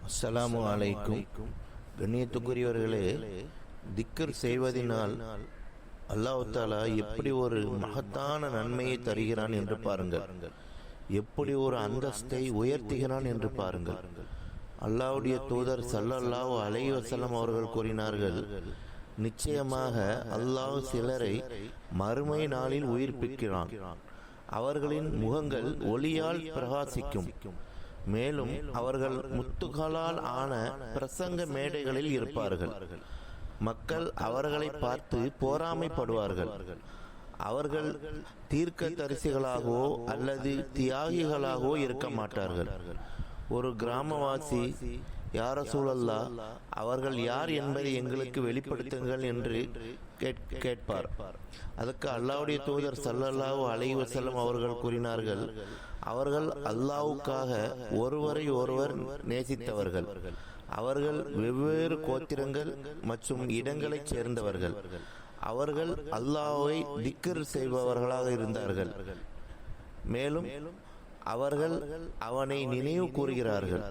அஸ்ஸலாமு அலைக்கும். கண்ணியத்துக்குரியவர்களே, திக்ர் செய்வதனால் அல்லாஹ் தஆலா எப்படி ஒரு மகத்தான நன்மையை தருகிறான் என்று பாருங்கள். எப்படி ஒரு அந்தஸ்தை உயர்த்துகிறான் என்று பாருங்கள். அல்லாஹ்வுடைய தூதர் ஸல்லல்லாஹு அலைஹி வஸல்லம் அவர்கள் கூறினார்கள், நிச்சயமாக அல்லாஹ் சிலரை மறுமை நாளில் உயிர்ப்பிக்கிறான். அவர்களின் முகங்கள் ஒளியால் பிரகாசிக்கும். மேலும் அவர்கள் முத்துகளால் ஆன பிரசங்க மேடைகளில் இருப்பார்கள். மக்கள் அவர்களை பார்த்து பொறாமைப்படுவார்கள். அவர்கள் தீர்க்க தரிசிகளாகவோ அல்லது தியாகிகளாகவோ இருக்க மாட்டார்கள். ஒரு கிராமவாசி, யா ரசூலல்லாஹ், அவர்கள் யார் என்பதை எங்களுக்கு வெளிப்படுத்துங்கள் என்று கேட்பார். அதற்கு அல்லாஹ்வுடைய தூதர் ஸல்லல்லாஹு அலைஹி வஸல்லம் அவர்கள் கூறினார்கள், அவர்கள் அல்லாஹ்வுக்காக ஒருவரை ஒருவர் நேசித்தவர்கள். அவர்கள் வெவ்வேறு கோத்திரங்கள் மற்றும் இடங்களைச் சேர்ந்தவர்கள். அவர்கள் அல்லாஹ்வை திக்ர் செய்பவர்களாக இருந்தார்கள். மேலும் அவர்கள் அவனை நினைவு கூறுகிறார்கள்.